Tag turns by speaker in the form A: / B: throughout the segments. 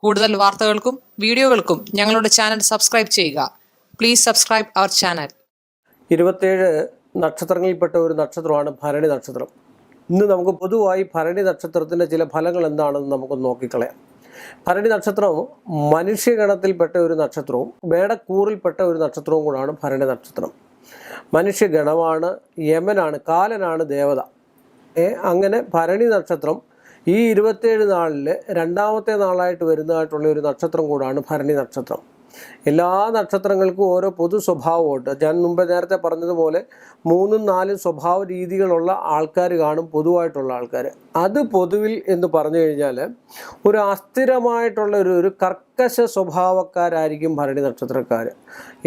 A: കൂടുതൽ വാർത്തകൾക്കും വീഡിയോകൾക്കും ഞങ്ങളുടെ ചാനൽ സബ്സ്ക്രൈബ് ചെയ്യുക. Please subscribe our channel.
B: 27 നക്ഷത്രങ്ങളിൽപ്പെട്ട ഒരു നക്ഷത്രമാണ് ഭരണി നക്ഷത്രം. ഇന്ന് നമുക്ക് പൊതുവായി ഭരണി നക്ഷത്രത്തിൻ്റെ ചില ഫലങ്ങൾ എന്താണെന്ന് നമുക്ക് നോക്കിക്കളയാം. ഭരണി നക്ഷത്രം മനുഷ്യഗണത്തിൽപ്പെട്ട ഒരു നക്ഷത്രവും മേടക്കൂറിൽപ്പെട്ട ഒരു നക്ഷത്രവും കൂടാണ് ഭരണി നക്ഷത്രം. മനുഷ്യഗണമാണ്, യമനാണ്, കാലനാണ് ദേവത. അങ്ങനെ ഭരണി നക്ഷത്രം ഈ 27 നാളിൽ രണ്ടാമത്തെ നാളായിട്ട് വരുന്നതായിട്ടുള്ള ഒരു നക്ഷത്രം കൂടാണ് ഭരണി നക്ഷത്രം. എല്ലാ നക്ഷത്രങ്ങൾക്കും ഓരോ പൊതു സ്വഭാവമുണ്ട്. ഞാൻ നേരത്തെ പറഞ്ഞതുപോലെ 3-4 സ്വഭാവ രീതികളുള്ള ആൾക്കാർ കാണും, പൊതുവായിട്ടുള്ള ആൾക്കാർ. അത് പൊതുവിൽ എന്ന് പറഞ്ഞു കഴിഞ്ഞാൽ ഒരു അസ്ഥിരമായിട്ടുള്ള ഒരു കർക്കശ സ്വഭാവക്കാരായിരിക്കും ഭരണി നക്ഷത്രക്കാർ.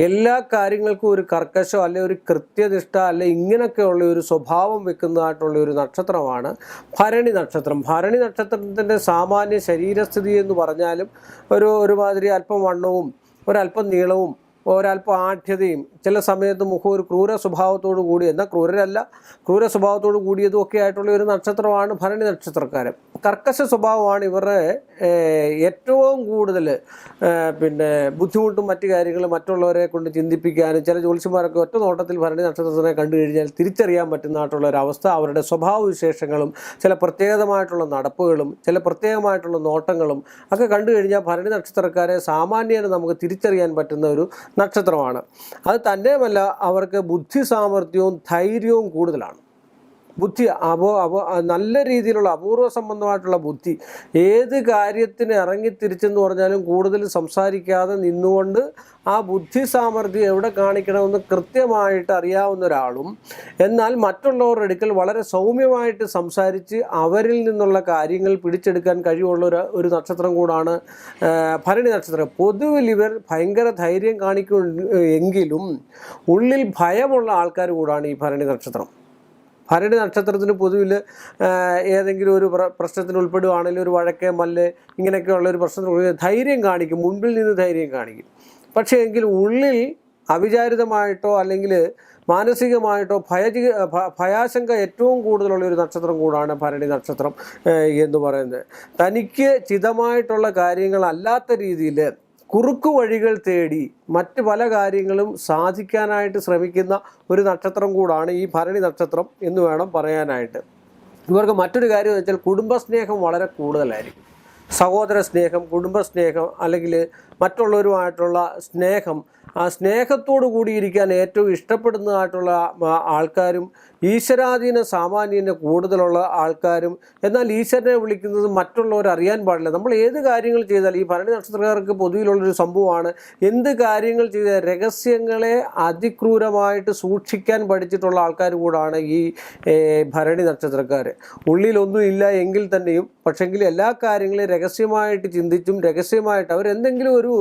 B: എല്ലാ കാര്യങ്ങൾക്കും ഒരു കർക്കശം അല്ലെ ഒരു കൃത്യനിഷ്ഠ അല്ലെ ഇങ്ങനെയൊക്കെയുള്ള ഒരു സ്വഭാവം വെക്കുന്നതായിട്ടുള്ള ഒരു നക്ഷത്രമാണ് ഭരണി നക്ഷത്രം. ഭരണി നക്ഷത്രത്തിൻ്റെ സാമാന്യ ശരീരസ്ഥിതി എന്ന് പറഞ്ഞാലും ഒരുമാതിരി അല്പം വണ്ണവും ഒരല്പം നീളവും ഒരല്പം ആഠ്യതയും ചില സമയത്ത് മുഖം ഒരു ക്രൂര സ്വഭാവത്തോടു കൂടി, എന്നാൽ ക്രൂര സ്വഭാവത്തോടു കൂടിയതും ഒക്കെ ആയിട്ടുള്ള ഒരു നക്ഷത്രമാണ് ഭരണി നക്ഷത്രക്കാരൻ. കർക്കശ സ്വഭാവമാണ് ഇവരുടെ ഏറ്റവും കൂടുതൽ ബുദ്ധിമുട്ടും മറ്റു കാര്യങ്ങളും മറ്റുള്ളവരെ കൊണ്ട് ചിന്തിപ്പിക്കാനും. ചില ജ്യോത്സ്യന്മാരൊക്കെ ഒറ്റ നോട്ടത്തിൽ ഭരണി നക്ഷത്രത്തിനെ കണ്ടു കഴിഞ്ഞാൽ തിരിച്ചറിയാൻ പറ്റുന്നതായിട്ടുള്ള ഒരവസ്ഥ. അവരുടെ സ്വഭാവ വിശേഷങ്ങളും ചില പ്രത്യേകമായിട്ടുള്ള നടപ്പുകളും ചില പ്രത്യേകമായിട്ടുള്ള നോട്ടങ്ങളും ഒക്കെ കണ്ടു കഴിഞ്ഞാൽ ഭരണി നക്ഷത്രക്കാരെ സാമാന്യേന നമുക്ക് തിരിച്ചറിയാൻ പറ്റുന്ന ഒരു നക്ഷത്രമാണ്. അത് തന്നെയുമല്ല, അവർക്ക് ബുദ്ധി സാമർഥ്യവും ധൈര്യവും കൂടുതലാണ്. ബുദ്ധി നല്ല രീതിയിലുള്ള അപൂർവ സംബന്ധമായിട്ടുള്ള ബുദ്ധി. ഏത് കാര്യത്തിന് ഇറങ്ങിത്തിരിച്ചെന്ന് പറഞ്ഞാലും കൂടുതൽ സംസാരിക്കാതെ നിന്നുകൊണ്ട് ആ ബുദ്ധി സാമർഥ്യം എവിടെ കാണിക്കണമെന്ന് കൃത്യമായിട്ട് അറിയാവുന്ന ഒരാളും, എന്നാൽ മറ്റുള്ളവരുടെ അടുക്കൽ വളരെ സൗമ്യമായിട്ട് സംസാരിച്ച് അവരിൽ നിന്നുള്ള കാര്യങ്ങൾ പിടിച്ചെടുക്കാൻ കഴിവുള്ള ഒരു നക്ഷത്രം കൂടാണ് ഭരണി നക്ഷത്രം. പൊതുവിൽ ഇവർ ഭയങ്കര ധൈര്യം കാണിക്കും എങ്കിലും ഉള്ളിൽ ഭയമുള്ള ആൾക്കാർ കൂടാണ് ഈ ഭരണി നക്ഷത്രം. ഭരണി നക്ഷത്രത്തിന് പൊതുവിൽ ഏതെങ്കിലും ഒരു പ്രശ്നത്തിന് ഉൾപ്പെടുകയാണെങ്കിൽ ഒരു വഴക്കേ മല്ല് ഇങ്ങനെയൊക്കെയുള്ള ഒരു പ്രശ്നത്തിന് ധൈര്യം കാണിക്കും, മുൻപിൽ നിന്ന് ധൈര്യം കാണിക്കും. പക്ഷേ എങ്കിൽ ഉള്ളിൽ അവിചാരിതമായിട്ടോ അല്ലെങ്കിൽ മാനസികമായിട്ടോ ഭയാശങ്ക ഏറ്റവും കൂടുതലുള്ള ഒരു നക്ഷത്രം കൂടാണ് ഭരണി നക്ഷത്രം എന്ന് പറയുന്നത്. തനിക്ക് ചിതമായിട്ടുള്ള കാര്യങ്ങളല്ലാത്ത രീതിയിൽ കുറുക്കു വഴികൾ തേടി മറ്റ് പല കാര്യങ്ങളും സാധിക്കാനായിട്ട് ശ്രമിക്കുന്ന ഒരു നക്ഷത്രം കൂടാണ് ഈ ഭരണി നക്ഷത്രം എന്ന് വേണം പറയാനായിട്ട്. ഇവർക്ക് മറ്റൊരു കാര്യം എന്ന് വെച്ചാൽ കുടുംബസ്നേഹം വളരെ കൂടുതലായിരിക്കും. സഹോദര സ്നേഹം, കുടുംബസ്നേഹം അല്ലെങ്കിൽ മറ്റുള്ളവരുമായിട്ടുള്ള സ്നേഹം, ആ സ്നേഹത്തോടു കൂടിയിരിക്കാൻ ഏറ്റവും ഇഷ്ടപ്പെടുന്നതായിട്ടുള്ള ആൾക്കാരും ഈശ്വരാധീന സാമാന്യന് കൂടുതലുള്ള ആൾക്കാരും. എന്നാൽ ഈശ്വരനെ വിളിക്കുന്നത് മറ്റുള്ളവർ അറിയാൻ പാടില്ല. നമ്മൾ ഏത് കാര്യങ്ങൾ ചെയ്താൽ ഈ ഭരണി നക്ഷത്രക്കാർക്ക് പൊതുവിലുള്ളൊരു സംഭവമാണ്, എന്ത് കാര്യങ്ങൾ ചെയ്താൽ രഹസ്യങ്ങളെ അതിക്രൂരമായിട്ട് സൂക്ഷിക്കാൻ പഠിച്ചിട്ടുള്ള ആൾക്കാർ കൂടാണ് ഈ ഭരണി നക്ഷത്രക്കാർ. ഉള്ളിലൊന്നും ഇല്ല എങ്കിൽ തന്നെയും പക്ഷെങ്കിൽ എല്ലാ കാര്യങ്ങളും രഹസ്യമായിട്ട് ചിന്തിച്ചും രഹസ്യമായിട്ട് അവരെന്തെങ്കിലും ഒരു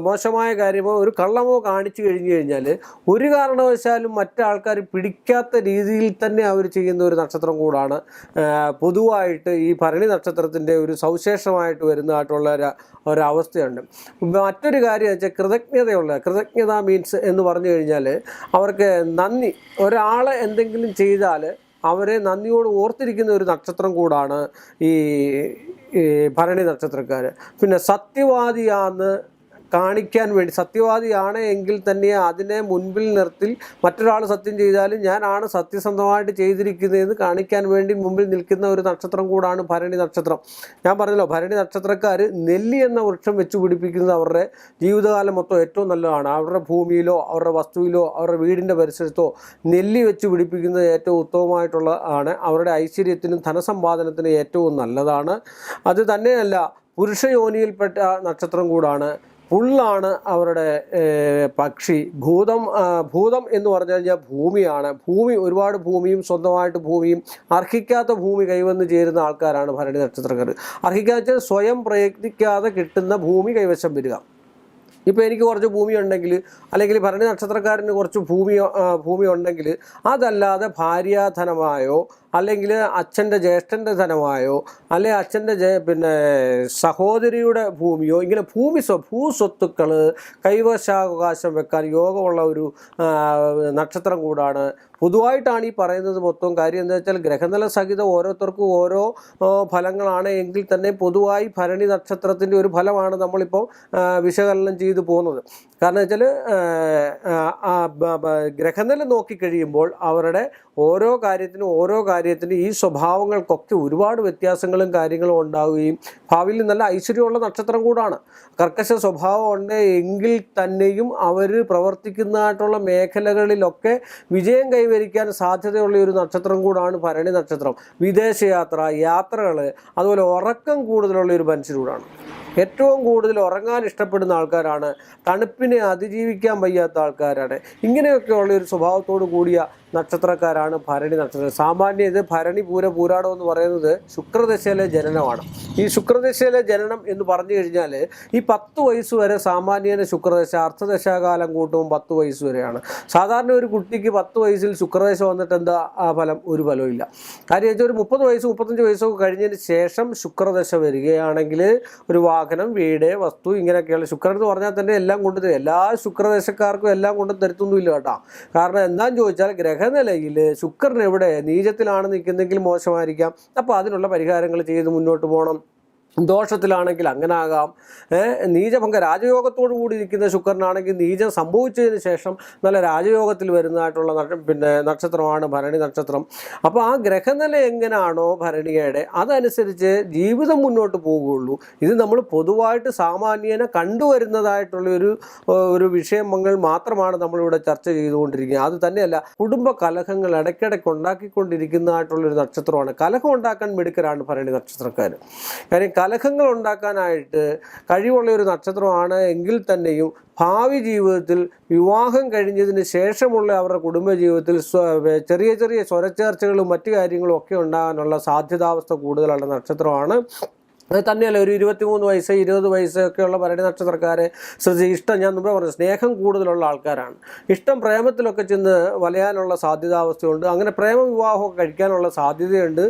B: മോശമായ കാര്യമോ ഒരു കള്ളമോ കാണിച്ചു കഴിഞ്ഞാൽ ഒരു കാരണവശാലും മറ്റാൾക്കാർ പിടിക്കാത്ത രീതിയിൽ തന്നെ അവർ ചെയ്യുന്ന ഒരു നക്ഷത്രം കൂടാണ് പൊതുവായിട്ട് ഈ ഭരണി നക്ഷത്രത്തിൻ്റെ ഒരു സവിശേഷമായിട്ട് വരുന്നതായിട്ടുള്ള ഒരവസ്ഥയുണ്ട്. മറ്റൊരു കാര്യം വെച്ചാൽ കൃതജ്ഞത മീൻസ് എന്ന് പറഞ്ഞു കഴിഞ്ഞാൽ അവർക്ക് നന്ദി, ഒരാൾ എന്തെങ്കിലും ചെയ്താൽ അവരെ നന്ദിയോട് ഓർത്തിരിക്കുന്ന ഒരു നക്ഷത്രം കൂടാണ് ഈ ഭരണി നക്ഷത്രക്കാർ. പിന്നെ സത്യവാദിയാന്ന് കാണിക്കാൻ വേണ്ടി, സത്യവാദിയാണ് എങ്കിൽ തന്നെ അതിനെ മുൻപിൽ നിർത്തി മറ്റൊരാൾ സത്യം ചെയ്താലും ഞാനാണ് സത്യസന്ധമായിട്ട് ചെയ്തിരിക്കുന്നതെന്ന് കാണിക്കാൻ വേണ്ടി മുമ്പിൽ നിൽക്കുന്ന ഒരു നക്ഷത്രം കൂടാണ് ഭരണി നക്ഷത്രം. ഞാൻ പറഞ്ഞല്ലോ, ഭരണി നക്ഷത്രക്കാർ നെല്ലി എന്ന വൃക്ഷം വെച്ച് പിടിപ്പിക്കുന്നത് അവരുടെ ജീവിതകാലം മൊത്തം ഏറ്റവും നല്ലതാണ്. അവരുടെ ഭൂമിയിലോ അവരുടെ വസ്തുവിലോ അവരുടെ വീടിൻ്റെ പരിസരത്തോ നെല്ലി വെച്ച് പിടിപ്പിക്കുന്നത് ഏറ്റവും ഉത്തമമായിട്ടുള്ള ആണ്. അവരുടെ ഐശ്വര്യത്തിനും ധനസമ്പാദനത്തിനും ഏറ്റവും നല്ലതാണ്. അത് തന്നെയല്ല, പുരുഷയോനിയിൽപ്പെട്ട നക്ഷത്രം കൂടാണ്. പുള്ളാണ് അവരുടെ പക്ഷി. ഭൂതം എന്ന് പറഞ്ഞു കഴിഞ്ഞാൽ ഭൂമിയാണ്. ഒരുപാട് ഭൂമിയും സ്വന്തമായിട്ട് ഭൂമിയും അർഹിക്കാത്ത ഭൂമി കൈവന്ന് ചേരുന്ന ആൾക്കാരാണ് ഭരണി നക്ഷത്രക്കാർ. അർഹിക്കാത്ത സ്വയം പ്രയത്നിക്കാതെ കിട്ടുന്ന ഭൂമി കൈവശം വരിക. ഇപ്പോൾ എനിക്ക് കുറച്ച് ഭൂമി ഉണ്ടെങ്കിൽ അല്ലെങ്കിൽ ഭരണി നക്ഷത്രക്കാരന് കുറച്ച് ഭൂമി ഉണ്ടെങ്കിൽ അതല്ലാതെ ഭാര്യാധനമായോ അല്ലെങ്കിൽ അച്ഛൻ്റെ ജ്യേഷ്ഠൻ്റെ ധനമായോ അല്ലെങ്കിൽ അച്ഛൻ്റെ പിന്നെ സഹോദരിയുടെ ഭൂമിയോ, ഇങ്ങനെ ഭൂസ്വത്തുക്കൾ കൈവശാവകാശം വെക്കാൻ യോഗമുള്ള ഒരു നക്ഷത്രം കൂടാണ്. പൊതുവായിട്ടാണ് ഈ പറയുന്നത് മൊത്തം. കാര്യം എന്താ വെച്ചാൽ ഗ്രഹനില സഹിതം ഓരോരുത്തർക്കും ഓരോ ഫലങ്ങളാണ് എങ്കിൽ തന്നെ പൊതുവായി ഭരണി നക്ഷത്രത്തിൻ്റെ ഒരു ഫലമാണ് നമ്മളിപ്പോൾ വിശകലനം ചെയ്തു പോകുന്നത്. കാരണം വെച്ചാൽ ഗ്രഹനില നോക്കിക്കഴിയുമ്പോൾ അവരുടെ ഓരോ കാര്യത്തിനും ഈ സ്വഭാവങ്ങൾക്കൊക്കെ ഒരുപാട് വ്യത്യാസങ്ങളും കാര്യങ്ങളും ഉണ്ടാവുകയും ഭാവിയിൽ നല്ല ഐശ്വര്യമുള്ള നക്ഷത്രം കൂടാണ്. കർക്കശ സ്വഭാവം ഉണ്ട് എങ്കിൽ തന്നെയും അവർ പ്രവർത്തിക്കുന്നതായിട്ടുള്ള മേഖലകളിലൊക്കെ വിജയം കൈവരിക്കാൻ സാധ്യതയുള്ള ഒരു നക്ഷത്രം കൂടാണ് ഭരണി നക്ഷത്രം. യാത്രകൾ, അതുപോലെ ഉറക്കം കൂടുതലുള്ള ഒരു മനുഷ്യരൂടാണ്. ഏറ്റവും കൂടുതൽ ഉറങ്ങാൻ ഇഷ്ടപ്പെടുന്ന ആൾക്കാരാണ്, തണുപ്പിനെ അതിജീവിക്കാൻ വയ്യാത്ത ആൾക്കാരാണ്. ഇങ്ങനെയൊക്കെയുള്ള ഒരു സ്വഭാവത്തോടു കൂടിയ നക്ഷത്രക്കാരാണ് ഭരണി നക്ഷത്രം. സാമാന്യം ഇത് ഭരണി പൂരാടം എന്ന് പറയുന്നത് ശുക്രദശയിലെ ജനനമാണ്. ഈ ശുക്രദശയിലെ ജനനം എന്ന് പറഞ്ഞു കഴിഞ്ഞാൽ ഈ 10 വയസ്സ് വരെ സാമാന്യേന ശുക്രദശ, അർദ്ധദശാകാലം കൂട്ടുമ്പോൾ 10 വയസ്സ് വരെയാണ്. സാധാരണ ഒരു കുട്ടിക്ക് 10 വയസ്സിൽ ശുക്രദശ വന്നിട്ട് എന്താ ഫലം? ഒരു ഫലവും ഇല്ല. കാര്യം വെച്ചാൽ ഒരു 30 വയസ്സ് 35 വയസ്സൊക്കെ കഴിഞ്ഞതിന് ശേഷം ശുക്രദശ വരികയാണെങ്കിൽ ഒരു വാഹനം, വീട്, വസ്തു, ഇങ്ങനെയൊക്കെയുള്ള ശുക്രൻ എന്ന് പറഞ്ഞാൽ തന്നെ എല്ലാം കൊണ്ടുതരും. എല്ലാ ശുക്രദശക്കാർക്കും എല്ലാം കൊണ്ടും തരുത്തൊന്നുമില്ല കേട്ടോ. കാരണം എന്താണെന്ന് ചോദിച്ചാൽ ഗ്രഹനിലയിൽ ശുക്രൻ എവിടെ നീചത്തിലാണ് നിൽക്കുന്നെങ്കിൽ മോശമായിരിക്കാം. അപ്പോൾ അതിനുള്ള പരിഹാരങ്ങൾ ചെയ്ത് മുന്നോട്ട് പോകണം. ദോഷത്തിലാണെങ്കിൽ അങ്ങനെ ആകാം. നീചഭംഗ രാജയോഗത്തോടു കൂടി ഇരിക്കുന്ന ശുക്രനാണെങ്കിൽ നീചം സംഭവിച്ചതിന് ശേഷം നല്ല രാജയോഗത്തിൽ വരുന്നതായിട്ടുള്ള നക്ഷത്രമാണ് ഭരണി നക്ഷത്രം. അപ്പോൾ ആ ഗ്രഹനില എങ്ങനെയാണോ ഭരണിയുടെ, അതനുസരിച്ച് ജീവിതം മുന്നോട്ട് പോവുകയുള്ളൂ. ഇത് നമ്മൾ പൊതുവായിട്ട് സാമാന്യേന കണ്ടുവരുന്നതായിട്ടുള്ള ഒരു വിഷയങ്ങൾ മാത്രമാണ് നമ്മളിവിടെ ചർച്ച ചെയ്തുകൊണ്ടിരിക്കുന്നത്. അത് തന്നെയല്ല, കുടുംബ കലഹങ്ങൾ ഇടയ്ക്കിടയ്ക്ക് ഉണ്ടാക്കിക്കൊണ്ടിരിക്കുന്നതായിട്ടുള്ളൊരു നക്ഷത്രമാണ്. കലഹം ഉണ്ടാക്കാൻ മിടുക്കരാണ് ഭരണി നക്ഷത്രക്കാർ. കാര്യം കലഹങ്ങൾ ഉണ്ടാക്കാനായിട്ട് കഴിവുള്ള ഒരു നക്ഷത്രമാണ് എങ്കിൽ തന്നെയും ഭാവി ജീവിതത്തിൽ വിവാഹം കഴിഞ്ഞതിന് ശേഷമുള്ള അവരുടെ കുടുംബജീവിതത്തിൽ ചെറിയ ചെറിയ സ്വരച്ചേർച്ചകളും മറ്റു കാര്യങ്ങളും ഒക്കെ ഉണ്ടാകാനുള്ള സാധ്യതാവസ്ഥ കൂടുതലുള്ള നക്ഷത്രമാണ്. അത് തന്നെയല്ല, ഒരു 23 വയസ്സ് 20 വയസ്സൊക്കെയുള്ള ഭരണി നക്ഷത്രക്കാരെ ഇഷ്ടം, ഞാൻ മുമ്പേ പറഞ്ഞു, സ്നേഹം കൂടുതലുള്ള ആൾക്കാരാണ്. ഇഷ്ടം പ്രേമത്തിലൊക്കെ ചെന്ന് വലയാനുള്ള സാധ്യതാവസ്ഥയുണ്ട്. അങ്ങനെ പ്രേമവിവാഹമൊക്കെ കഴിക്കാനുള്ള സാധ്യതയുണ്ട്.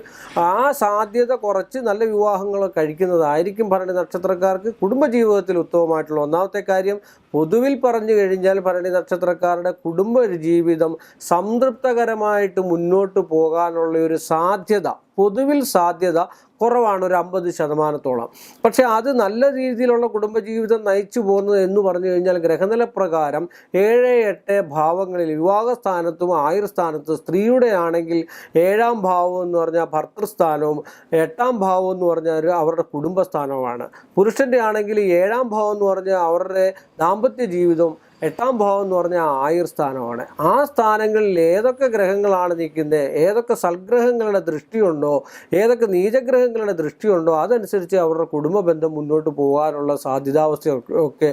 B: ആ സാധ്യത കുറച്ച് നല്ല വിവാഹങ്ങൾ കഴിക്കുന്നതായിരിക്കും ഭരണി നക്ഷത്രക്കാർക്ക് കുടുംബജീവിതത്തിൽ ഉത്തമമായിട്ടുള്ള ഒന്നാമത്തെ കാര്യം. പൊതുവിൽ പറഞ്ഞു കഴിഞ്ഞാൽ ഭരണി നക്ഷത്രക്കാരുടെ കുടുംബ ജീവിതം സംതൃപ്തകരമായിട്ട് മുന്നോട്ട് പോകാനുള്ള ഒരു സാധ്യത, പൊതുവിൽ സാധ്യത കുറവാണ്, ഒരു 50%. പക്ഷേ അത് നല്ല രീതിയിലുള്ള കുടുംബജീവിതം നയിച്ചു പോകുന്നത് എന്ന് പറഞ്ഞു കഴിഞ്ഞാൽ ഗ്രഹനില പ്രകാരം 7-8 ഭാവങ്ങളിൽ വിവാഹസ്ഥാനത്തും ആയുർസ്ഥാനത്തും സ്ത്രീയുടെ ആണെങ്കിൽ 7ാം ഭാവം എന്ന് പറഞ്ഞാൽ ഭർത്തൃസ്ഥാനവും 8ാം ഭാവം എന്ന് പറഞ്ഞാൽ അവരുടെ കുടുംബസ്ഥാനവുമാണ്. പുരുഷൻ്റെ ആണെങ്കിൽ 7ാം ഭാവം എന്ന് പറഞ്ഞാൽ അവരുടെ ദാമ്പത്യ ജീവിതവും 8ാം ഭാവം എന്ന് പറഞ്ഞാൽ ആയുർസ്ഥാനമാണ്. ആ സ്ഥാനങ്ങളിൽ ഏതൊക്കെ ഗ്രഹങ്ങളാണ് നിൽക്കുന്നത്, ഏതൊക്കെ സൽഗ്രഹങ്ങളുടെ ദൃഷ്ടിയുണ്ടോ, ഏതൊക്കെ നീചഗ്രഹങ്ങളുടെ ദൃഷ്ടിയുണ്ടോ, അതനുസരിച്ച് അവരുടെ കുടുംബ ബന്ധം മുന്നോട്ട് പോകാനുള്ള സാധ്യതാവസ്ഥയൊക്കെ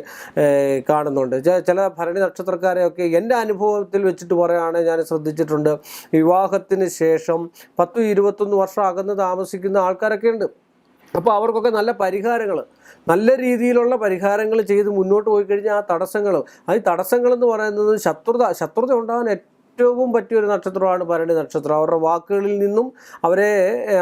B: കാണുന്നുണ്ട്. ചില ഭരണി നക്ഷത്രക്കാരെയൊക്കെ എൻ്റെ അനുഭവത്തിൽ വെച്ചിട്ട് പറയുകയാണെങ്കിൽ ഞാൻ ശ്രദ്ധിച്ചിട്ടുണ്ട്, വിവാഹത്തിന് ശേഷം 10-21 വർഷം അകന്ന് താമസിക്കുന്ന ആൾക്കാരൊക്കെ ഉണ്ട്. അപ്പോൾ അവർക്കൊക്കെ നല്ല രീതിയിലുള്ള പരിഹാരങ്ങൾ ചെയ്ത് മുന്നോട്ട് പോയി കഴിഞ്ഞാൽ ആ തടസ്സങ്ങളെന്ന് പറയുന്നത് ശത്രുത ഉണ്ടാകാൻ ഏറ്റവും പറ്റിയൊരു നക്ഷത്രമാണ് ഭരണി നക്ഷത്രം. അവരുടെ വാക്കുകളിൽ നിന്നും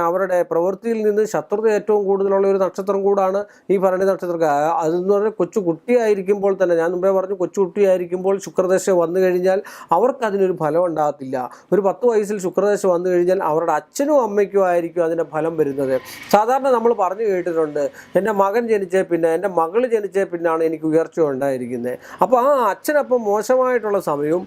B: അവരുടെ പ്രവൃത്തിയിൽ നിന്നും ശത്രുത ഏറ്റവും കൂടുതലുള്ള ഒരു നക്ഷത്രം കൂടാണ് ഈ ഭരണി നക്ഷത്രക്കാർ. അതെന്ന് പറഞ്ഞാൽ കൊച്ചുകുട്ടിയായിരിക്കുമ്പോൾ തന്നെ, ഞാൻ മുമ്പേ പറഞ്ഞു, കൊച്ചുകുട്ടിയായിരിക്കുമ്പോൾ ശുക്രദശ വന്നു കഴിഞ്ഞാൽ അവർക്കതിനൊരു ഫലം ഉണ്ടാകത്തില്ല. ഒരു 10 വയസ്സിൽ ശുക്രദശ വന്നു കഴിഞ്ഞാൽ അവരുടെ അച്ഛനും അമ്മയ്ക്കും ആയിരിക്കും അതിൻ്റെ ഫലം വരുന്നത്. സാധാരണ നമ്മൾ പറഞ്ഞു കേട്ടിട്ടുണ്ട്, എൻ്റെ മകൻ ജനിച്ചേ പിന്നെ, എൻ്റെ മകൾ ജനിച്ചേ പിന്നാണ് എനിക്ക് ഉയർച്ച ഉണ്ടായിരിക്കുന്നത്. അപ്പോൾ ആ അച്ഛനപ്പം മോശമായിട്ടുള്ള സമയവും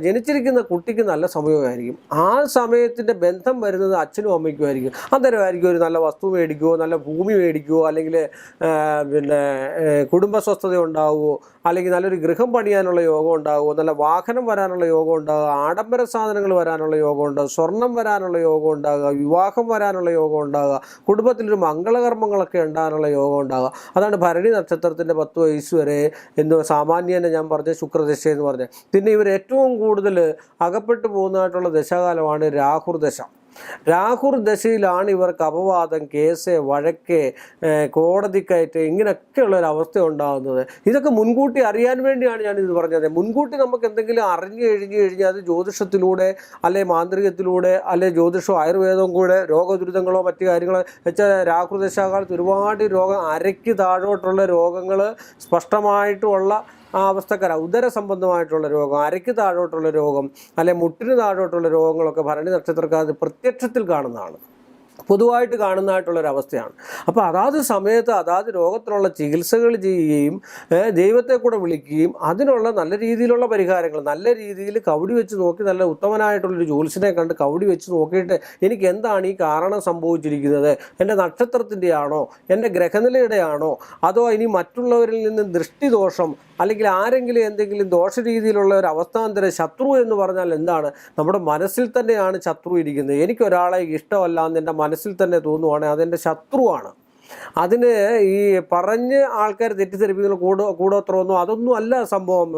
B: ജനിച്ചിരിക്കുന്ന കുട്ടിക്ക് നല്ല സമയമായിരിക്കും. ആ സമയത്തിൻ്റെ ബന്ധം വരുന്നത് അച്ഛനും അമ്മയ്ക്കും ആയിരിക്കും. അന്നേരമായിരിക്കും ഒരു നല്ല വസ്തു മേടിക്കുമോ, നല്ല ഭൂമി മേടിക്കുമോ, അല്ലെങ്കിൽ കുടുംബസ്വസ്ഥത ഉണ്ടാവുമോ, അല്ലെങ്കിൽ നല്ലൊരു ഗൃഹം പണിയാനുള്ള യോഗം ഉണ്ടാകുമോ, നല്ല വാഹനം വരാനുള്ള യോഗം ഉണ്ടാകുക, ആഡംബര സാധനങ്ങൾ വരാനുള്ള യോഗം ഉണ്ടാകുക, സ്വർണം വരാനുള്ള യോഗം ഉണ്ടാകുക, വിവാഹം വരാനുള്ള യോഗം ഉണ്ടാകുക, കുടുംബത്തിലൊരു മംഗളകർമ്മങ്ങളൊക്കെ ഉണ്ടാകാനുള്ള യോഗം ഉണ്ടാകുക. അതാണ് ഭരണി നക്ഷത്രത്തിൻ്റെ 10 വയസ്സ് വരെ എന്ന് സാമാന്യേന ഞാൻ പറഞ്ഞ ശുക്രദശ എന്ന് പറഞ്ഞത്. പിന്നെ ഇവർ ഏറ്റവും കൂടുതൽ അകപ്പെട്ടു പോകുന്നതായിട്ടുള്ള ദശാകാലമാണ് രാഹുർദശ. രാഹുർ ദശയിലാണ് ഇവർക്ക് അപവാദം, കേസ്, വഴക്ക്, കോടതിക്കയറ്റ് ഇങ്ങനെയൊക്കെയുള്ള ഒരു അവസ്ഥ ഉണ്ടാകുന്നത്. ഇതൊക്കെ മുൻകൂട്ടി അറിയാൻ വേണ്ടിയാണ് ഞാനിത് പറഞ്ഞത്. മുൻകൂട്ടി നമുക്ക് എന്തെങ്കിലും അറിഞ്ഞു കഴിഞ്ഞാൽ അത് ജ്യോതിഷത്തിലൂടെ അല്ലെ മാന്ത്രികത്തിലൂടെ അല്ലെ ജ്യോതിഷവും ആയുർവേദവും കൂടെ രോഗദുരിതങ്ങളോ മറ്റു കാര്യങ്ങളോ വെച്ചാൽ രാഹുർ ദശാകാലത്ത് ഒരുപാട് രോഗം, അരയ്ക്ക് താഴോട്ടുള്ള രോഗങ്ങൾ സ്പഷ്ടമായിട്ടുള്ള ആ അവസ്ഥക്കാര, ഉദര സംബന്ധമായിട്ടുള്ള രോഗം, അരയ്ക്ക് താഴോട്ടുള്ള രോഗം അല്ലെ മുട്ടിന് താഴോട്ടുള്ള രോഗങ്ങളൊക്കെ ഭരണി നക്ഷത്രക്കാർ പ്രത്യക്ഷത്തിൽ കാണുന്നതാണ്, പൊതുവായിട്ട് കാണുന്നതായിട്ടുള്ളൊരവസ്ഥയാണ്. അപ്പോൾ അതാത് സമയത്ത് അതാത് രോഗത്തിനുള്ള ചികിത്സകൾ ചെയ്യുകയും ദൈവത്തെ കൂടെ വിളിക്കുകയും അതിനുള്ള നല്ല രീതിയിലുള്ള പരിഹാരങ്ങൾ, നല്ല രീതിയിൽ കവടി വെച്ച് നോക്കി, നല്ല ഉത്തമനായിട്ടുള്ളൊരു ജ്യോത്സ്യനെ കണ്ട് കവടി വെച്ച് നോക്കിയിട്ട് എനിക്ക് എന്താണ് ഈ കാരണം സംഭവിച്ചിരിക്കുന്നത്, എൻ്റെ നക്ഷത്രത്തിൻ്റെ ആണോ, എൻ്റെ ഗ്രഹനിലയുടെ ആണോ, അതോ ഇനി മറ്റുള്ളവരിൽ നിന്ന് ദൃഷ്ടിദോഷം അല്ലെങ്കിൽ ആരെങ്കിലും എന്തെങ്കിലും ദോഷ രീതിയിലുള്ള ഒരു അവസ്ഥാന്തര ശത്രു എന്ന് പറഞ്ഞാൽ എന്താണ്? നമ്മുടെ മനസ്സിൽ തന്നെയാണ് ശത്രു ഇരിക്കുന്നത്. എനിക്കൊരാളെ ഇഷ്ടമല്ലാന്ന് എൻ്റെ മനസ്സിൽ തന്നെ തോന്നുവാണെങ്കിൽ അതെൻ്റെ ശത്രുവാണ്. അതിന് ഈ പറഞ്ഞ് ആൾക്കാർ തെറ്റിദ്ധരിപ്പിക്കുന്ന കൂടോത്രമൊന്നും അതൊന്നും അല്ല സംഭവം.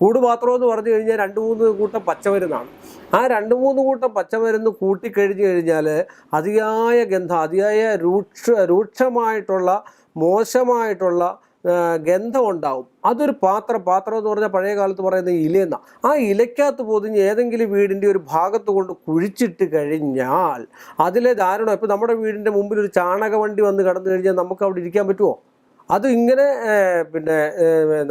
B: കൂടുപാത്രം എന്ന് പറഞ്ഞു കഴിഞ്ഞാൽ 2-3 കൂട്ടം പച്ചമരുന്നാണ്. ആ 2-3 കൂട്ടം പച്ചമരുന്ന് കൂട്ടിക്കഴിഞ്ഞു കഴിഞ്ഞാൽ അതിയായ ഗന്ധം, അതിയായ രൂക്ഷമായിട്ടുള്ള മോശമായിട്ടുള്ള ഗന്ധം ഉണ്ടാവും. അതൊരു പാത്രം എന്ന് പറഞ്ഞാൽ പഴയ കാലത്ത് പറയുന്ന ഇലയെന്ന, ആ ഇലയ്ക്കകത്ത് പൊതിഞ്ഞ് ഏതെങ്കിലും വീടിൻ്റെ ഒരു ഭാഗത്ത് കൊണ്ട് കുഴിച്ചിട്ട് കഴിഞ്ഞാൽ അതിലെ ധാരണം, ഇപ്പം നമ്മുടെ വീടിൻ്റെ മുമ്പിൽ ഒരു ചാണക വണ്ടി വന്ന് കടന്നു കഴിഞ്ഞാൽ നമുക്ക് അവിടെ ഇരിക്കാൻ പറ്റുമോ? അത് ഇങ്ങനെ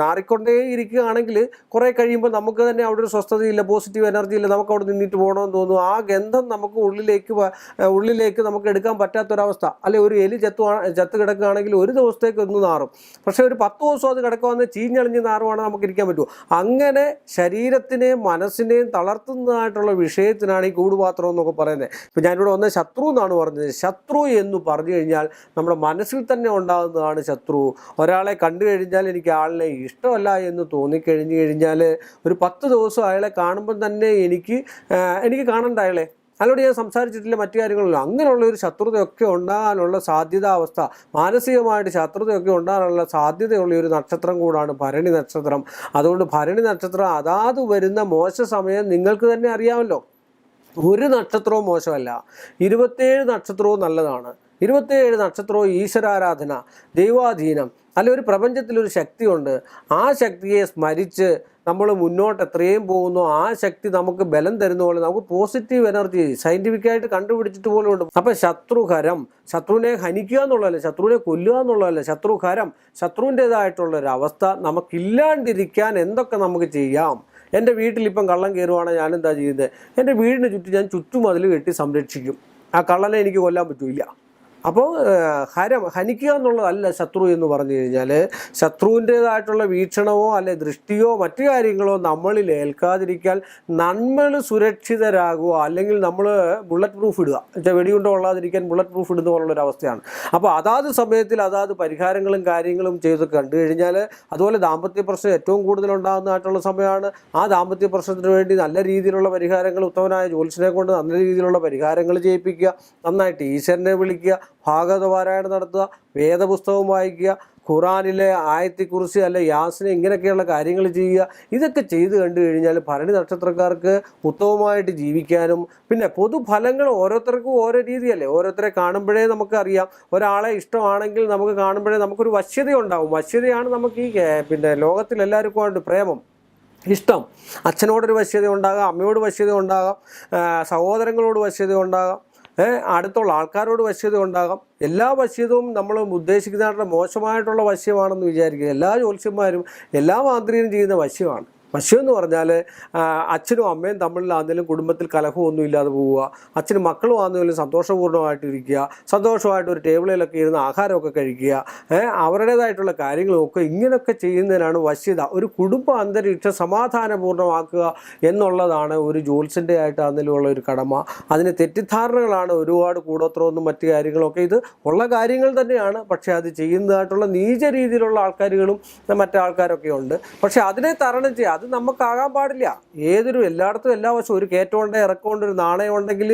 B: നാറിക്കൊണ്ടേ ഇരിക്കുകയാണെങ്കിൽ കുറേ കഴിയുമ്പോൾ നമുക്ക് തന്നെ അവിടെ ഒരു സ്വസ്ഥതയില്ല, പോസിറ്റീവ് എനർജി ഇല്ല, നമുക്ക് അവിടെ നിന്നിട്ട് പോകണമെന്ന് തോന്നും. ആ ഗന്ധം നമുക്ക് ഉള്ളിലേക്ക് നമുക്ക് എടുക്കാൻ പറ്റാത്തൊരവസ്ഥ. അല്ലെ ഒരു എലി ചത്ത് കിടക്കുകയാണെങ്കിൽ ഒരു ദിവസത്തേക്ക് ഒന്ന് നാറും, പക്ഷേ ഒരു 10 ദിവസം അത് കിടക്കുവാന്ന് ചീഞ്ഞളിഞ്ഞ് നാറുവാണെങ്കിൽ നമുക്ക് ഇരിക്കാൻ പറ്റുമോ? അങ്ങനെ ശരീരത്തിനെയും മനസ്സിനെയും തളർത്തുന്നതായിട്ടുള്ള വിഷയത്തിനാണ് ഈ കൂടുപാത്രം എന്നൊക്കെ പറയുന്നത്. ഇപ്പം ഞാനിവിടെ വന്ന ശത്രു എന്നാണ് പറഞ്ഞത്. ശത്രു എന്ന് പറഞ്ഞു കഴിഞ്ഞാൽ നമ്മുടെ മനസ്സിൽ തന്നെ ഉണ്ടാകുന്നതാണ് ശത്രു. ഒരാളെ കണ്ടു കഴിഞ്ഞാൽ എനിക്ക് ആളിനെ ഇഷ്ടമല്ല എന്ന് തോന്നിക്കഴിഞ്ഞു കഴിഞ്ഞാൽ ഒരു 10 ദിവസം അയാളെ കാണുമ്പം തന്നെ എനിക്ക് കാണണ്ട അയാളെ, അയാളോട് ഞാൻ സംസാരിച്ചിട്ടില്ല, മറ്റു കാര്യങ്ങളില്ല. അങ്ങനെയുള്ള ഒരു ശത്രുതയൊക്കെ ഉണ്ടാകാനുള്ള സാധ്യതാവസ്ഥ, മാനസികമായിട്ട് ശത്രുതയൊക്കെ ഉണ്ടാകാനുള്ള സാധ്യതയുള്ള ഒരു നക്ഷത്രം കൂടാണ് ഭരണി നക്ഷത്രം. അതുകൊണ്ട് ഭരണി നക്ഷത്രം അതാത് വരുന്ന മോശ സമയം നിങ്ങൾക്ക് തന്നെ അറിയാമല്ലോ. ഒരു നക്ഷത്രവും മോശമല്ല, 27 നക്ഷത്രവും നല്ലതാണ്. 27 നക്ഷത്രവും ഈശ്വരാരാധന, ദൈവാധീനം, അല്ലെ ഒരു പ്രപഞ്ചത്തിലൊരു ശക്തിയുണ്ട്. ആ ശക്തിയെ സ്മരിച്ച് നമ്മൾ മുന്നോട്ട് എത്രയും പോകുന്നു ആ ശക്തി നമുക്ക് ബലം തരുന്ന പോലെ നമുക്ക് പോസിറ്റീവ് എനർജി സയൻറ്റിഫിക്കായിട്ട് കണ്ടുപിടിച്ചിട്ട് പോലും ഉണ്ട്. അപ്പം ശത്രുഹരം, ശത്രുവിനെ ഹനിക്കുക എന്നുള്ളതല്ല, ശത്രുവിനെ കൊല്ലുക എന്നുള്ളതല്ല, ശത്രുഹരം, ശത്രുവിൻ്റേതായിട്ടുള്ളൊരവസ്ഥ നമുക്കില്ലാണ്ടിരിക്കാൻ എന്തൊക്കെ നമുക്ക് ചെയ്യാം. എൻ്റെ വീട്ടിലിപ്പം കള്ളൻ കയറുവാണെങ്കിൽ ഞാനെന്താ ചെയ്യുന്നത്? എൻ്റെ വീടിന് ചുറ്റും ഞാൻ ചുറ്റുമതിൽ കെട്ടി സംരക്ഷിക്കും. ആ കള്ളനെ എനിക്ക് കൊല്ലാൻ പറ്റില്ല. അപ്പോൾ ഹനിക്കുക എന്നുള്ളതല്ല ശത്രു എന്ന് പറഞ്ഞു കഴിഞ്ഞാൽ ശത്രുവിൻ്റേതായിട്ടുള്ള വീക്ഷണമോ അല്ലെ ദൃഷ്ടിയോ മറ്റു കാര്യങ്ങളോ നമ്മളിൽ ഏൽക്കാതിരിക്കാൻ നമ്മൾ സുരക്ഷിതരാകുക, അല്ലെങ്കിൽ നമ്മൾ ബുള്ളറ്റ് പ്രൂഫ് ഇടുക. വെടിയുണ്ട കൊള്ളാതിരിക്കാൻ ബുള്ളറ്റ് പ്രൂഫ് ഇടുന്ന പോലുള്ളൊരവസ്ഥയാണ്. അപ്പോൾ അതാത് സമയത്തിൽ അതാത് പരിഹാരങ്ങളും കാര്യങ്ങളും ചെയ്ത് കണ്ടു കഴിഞ്ഞാൽ, അതുപോലെ ദാമ്പത്യ പ്രശ്നം ഏറ്റവും കൂടുതലുണ്ടാകുന്നതായിട്ടുള്ള സമയമാണ്. ആ ദാമ്പത്യ പ്രശ്നത്തിന് വേണ്ടി നല്ല രീതിയിലുള്ള പരിഹാരങ്ങൾ, ഉത്തമനായ ജ്യോത്സ്യനെ കൊണ്ട് നല്ല രീതിയിലുള്ള പരിഹാരങ്ങൾ ചെയ്യിപ്പിക്കുക, നന്നായിട്ട് ഈശ്വരനെ വിളിക്കുക, ഭാഗവത പാരായണം നടത്തുക, വേദപുസ്തകം വായിക്കുക, ഖുറാനിലെ ആയത്തെക്കുറിച്ച് അല്ലെ യാസിനെ, ഇങ്ങനെയൊക്കെയുള്ള കാര്യങ്ങൾ ചെയ്യുക. ഇതൊക്കെ ചെയ്ത് കണ്ടു കഴിഞ്ഞാൽ ഭരണി നക്ഷത്രക്കാർക്ക് ഉത്തമമായിട്ട് ജീവിക്കാനും, പിന്നെ പൊതുഫലങ്ങൾ ഓരോരുത്തർക്കും ഓരോ രീതിയല്ലേ. ഓരോരുത്തരെ കാണുമ്പോഴേ നമുക്കറിയാം. ഒരാളെ ഇഷ്ടമാണെങ്കിൽ നമുക്ക് കാണുമ്പോഴേ നമുക്കൊരു വശ്യത ഉണ്ടാവും. വശ്യതയാണ് നമുക്ക് ഈ ലോകത്തിൽ എല്ലാവർക്കുമായിട്ട് പ്രേമം, ഇഷ്ടം. അച്ഛനോടൊരു വശ്യത ഉണ്ടാകാം, അമ്മയോട് വശ്യത ഉണ്ടാകാം, സഹോദരങ്ങളോട് വശ്യത ഉണ്ടാകാം, അടുത്തുള്ള ആൾക്കാരോട് വശ്യത ഉണ്ടാകാം. എല്ലാ വശ്യതവും നമ്മൾ ഉദ്ദേശിക്കുന്നതായിട്ടുള്ള മോശമായിട്ടുള്ള വശ്യമാണെന്ന് വിചാരിക്കുക. എല്ലാ ജ്യോത്സ്യന്മാരും എല്ലാ മാന്ത്രികരും ചെയ്യുന്ന വശ്യമാണ്. വശ്യം എന്ന് പറഞ്ഞാൽ അച്ഛനും അമ്മയും തമ്മിലാണെങ്കിലും കുടുംബത്തിൽ കലഹമൊന്നും ഇല്ലാതെ പോവുക, അച്ഛനും മക്കളും ആണെങ്കിലും സന്തോഷപൂർണ്ണമായിട്ടിരിക്കുക, സന്തോഷമായിട്ട് ഒരു ടേബിളിലൊക്കെ ഇരുന്ന് ആഹാരമൊക്കെ കഴിക്കുക, അവരുടേതായിട്ടുള്ള കാര്യങ്ങളൊക്കെ ഇങ്ങനെയൊക്കെ ചെയ്യുന്നതിനാണ് വശ്യത. ഒരു കുടുംബ അന്തരീക്ഷം സമാധാനപൂർണ്ണമാക്കുക എന്നുള്ളതാണ് ഒരു ജ്യോത്സ്യൻ്റെ ആയിട്ടാണെങ്കിലും ഉള്ള ഒരു കടമ. അതിന് തെറ്റിദ്ധാരണകളാണ് ഒരുപാട്, കൂടോത്രമൊന്നും മറ്റു കാര്യങ്ങളൊക്കെ ഇത് ഉള്ള കാര്യങ്ങൾ തന്നെയാണ്. പക്ഷേ അത് ചെയ്യുന്നതായിട്ടുള്ള നീച രീതിയിലുള്ള ആൾക്കാരുകളും മറ്റാൾക്കാരൊക്കെ ഉണ്ട്. പക്ഷേ അതിനെ തരണം ചെയ്യുക, അത് നമുക്കാകാൻ പാടില്ല. എല്ലായിടത്തും എല്ലാ വശവും ഒരു കയറ്റമുണ്ട്, ഇറക്കമുണ്ട്, ഒരു നാണയം ഉണ്ടെങ്കിൽ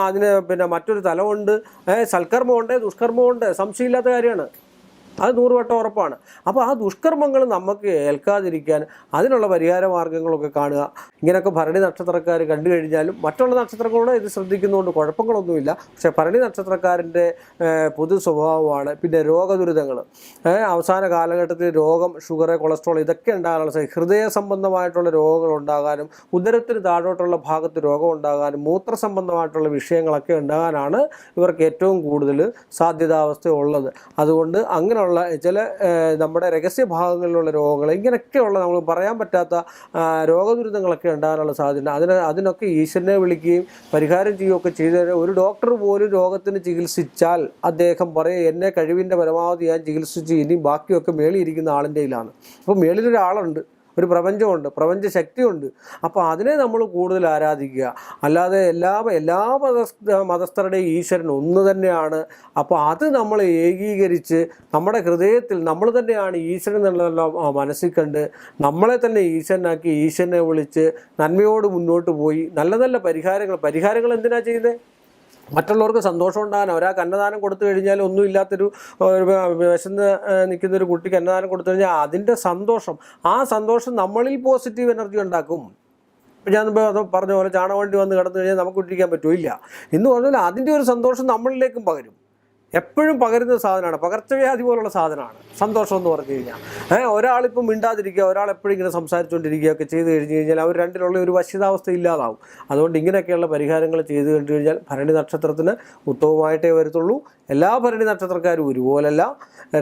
B: അതിന് മറ്റൊരു തലമുണ്ട്, സൽക്കർമ്മമുണ്ട്, ദുഷ്കർമ്മമുണ്ട്, സംശയമില്ലാത്ത കാര്യമാണ്. അത് 100 വട്ടം ഉറപ്പാണ്. അപ്പോൾ ആ ദുഷ്കർമ്മങ്ങൾ നമുക്ക് ഏൽക്കാതിരിക്കാൻ അതിനുള്ള പരിഹാര മാർഗ്ഗങ്ങളൊക്കെ കാണുക. ഇങ്ങനെയൊക്കെ ഭരണി നക്ഷത്രക്കാർ കണ്ടു കഴിഞ്ഞാലും മറ്റുള്ള നക്ഷത്രങ്ങളോട് ഇത് ശ്രദ്ധിക്കുന്നതുകൊണ്ട് കുഴപ്പങ്ങളൊന്നുമില്ല. പക്ഷേ ഭരണി നക്ഷത്രക്കാരൻ്റെ പൊതു സ്വഭാവമാണ്. പിന്നെ രോഗദുരിതങ്ങൾ, അവസാന കാലഘട്ടത്തിൽ രോഗം, ഷുഗർ, കൊളസ്ട്രോൾ ഇതൊക്കെ ഉണ്ടാകാനുള്ള ഹൃദയ സംബന്ധമായിട്ടുള്ള രോഗങ്ങൾ ഉണ്ടാകാനും ഉദരത്തിന് താഴോട്ടുള്ള ഭാഗത്ത് രോഗം ഉണ്ടാകാനും മൂത്ര സംബന്ധമായിട്ടുള്ള വിഷയങ്ങളൊക്കെ ഉണ്ടാകാനാണ് ഇവർക്ക് ഏറ്റവും കൂടുതൽ സാധ്യതാവസ്ഥ ഉള്ളത്. അതുകൊണ്ട് അങ്ങനെയുള്ള ചില നമ്മുടെ രഹസ്യ ഭാഗങ്ങളിലുള്ള രോഗങ്ങൾ, ഇങ്ങനെയൊക്കെയുള്ള നമ്മൾ പറയാൻ പറ്റാത്ത രോഗദുരിതങ്ങളൊക്കെ ഉണ്ടാകാനുള്ള സാധ്യത. അതിനൊക്കെ ഈശ്വരനെ വിളിക്കുകയും പരിഹാരം ചെയ്യുകയൊക്കെ ചെയ്ത് ഒരു ഡോക്ടർ പോലും രോഗത്തിന് ചികിത്സിച്ചാൽ അദ്ദേഹം പറയും, എന്നെ കഴിവിൻ്റെ പരമാവധി ഞാൻ ചികിത്സിച്ച് ഇനി ബാക്കിയൊക്കെ മേളിയിരിക്കുന്ന ആളിൻ്റെ കയ്യിലാണ്. അപ്പോൾ മേളിലൊരാളുണ്ട്, ഒരു പ്രപഞ്ചമുണ്ട്, പ്രപഞ്ച ശക്തിയുണ്ട്. അപ്പോൾ അതിനെ നമ്മൾ കൂടുതൽ ആരാധിക്കുക. അല്ലാതെ എല്ലാ മതസ്ഥരുടെയും ഈശ്വരൻ ഒന്ന് തന്നെയാണ്. അപ്പോൾ അത് നമ്മൾ ഏകീകരിച്ച് നമ്മുടെ ഹൃദയത്തിൽ നമ്മൾ തന്നെയാണ് ഈശ്വരൻ എന്നുള്ള മനസ്സിൽ കണ്ട് നമ്മളെ തന്നെ ഈശ്വരനാക്കി ഈശ്വരനെ വിളിച്ച് നന്മയോട് മുന്നോട്ട് പോയി നല്ല നല്ല പരിഹാരങ്ങൾ എന്തിനാണ് ചെയ്യുന്നത്? മറ്റുള്ളവർക്ക് സന്തോഷം ഉണ്ടാകാൻ. ഒരാൾക്ക് അന്നദാനം കൊടുത്തു കഴിഞ്ഞാൽ ഒന്നുമില്ലാത്തൊരു വിശന്ന് നിൽക്കുന്നൊരു കുട്ടിക്ക് അന്നദാനം കൊടുത്തു കഴിഞ്ഞാൽ അതിൻ്റെ സന്തോഷം, ആ സന്തോഷം നമ്മളിൽ പോസിറ്റീവ് എനർജി ഉണ്ടാക്കും. ഇപ്പം ഞാൻ പറഞ്ഞ പോലെ ചാണകവണ്ടി വന്ന് കിടന്നു കഴിഞ്ഞാൽ നമുക്ക് ഇട്ടിരിക്കാൻ പറ്റുമോ? ഇല്ല. എന്ന് പറഞ്ഞാൽ അതിൻ്റെ ഒരു സന്തോഷം നമ്മളിലേക്കും പകരും. എപ്പോഴും പകരുന്ന സാധനമാണ്, പകർച്ചവ്യാധി പോലുള്ള സാധനമാണ് സന്തോഷം എന്ന് പറഞ്ഞു കഴിഞ്ഞാൽ. ഒരാളിപ്പം മിണ്ടാതിരിക്കുക, ഒരാൾ എപ്പോഴും ഇങ്ങനെ സംസാരിച്ചുകൊണ്ടിരിക്കുകയൊക്കെ ചെയ്ത് കഴിഞ്ഞ് കഴിഞ്ഞാൽ അവർ രണ്ടിലുള്ള ഒരു വശ്യതാവസ്ഥ ഇല്ലാതാവും. അതുകൊണ്ട് ഇങ്ങനെയൊക്കെയുള്ള പരിഹാരങ്ങൾ ചെയ്ത് കണ്ടു കഴിഞ്ഞാൽ ഭരണി നക്ഷത്രത്തിന് ഉത്തമമായിട്ടേ വരത്തുള്ളൂ. എല്ലാ ഭരണി നക്ഷത്രക്കാരും ഒരുപോലല്ല.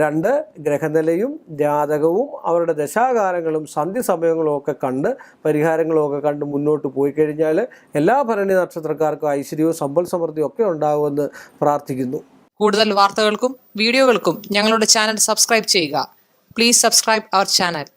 B: 2 ഗ്രഹനിലയും ജാതകവും അവരുടെ ദശാകാലങ്ങളും സന്ധി സമയങ്ങളും ഒക്കെ കണ്ട് പരിഹാരങ്ങളും ഒക്കെ കണ്ട് മുന്നോട്ട് പോയി കഴിഞ്ഞാൽ എല്ലാ ഭരണി നക്ഷത്രക്കാർക്കും ഐശ്വര്യവും സമ്പൽ സമൃദ്ധിയും ഒക്കെ ഉണ്ടാകുമെന്ന് പ്രാർത്ഥിക്കുന്നു.
A: കൂടുതൽ വാർത്തകൾക്കും വീഡിയോകൾക്കും ഞങ്ങളുടെ ചാനൽ സബ്സ്ക്രൈബ് ചെയ്യുക. Please subscribe our channel.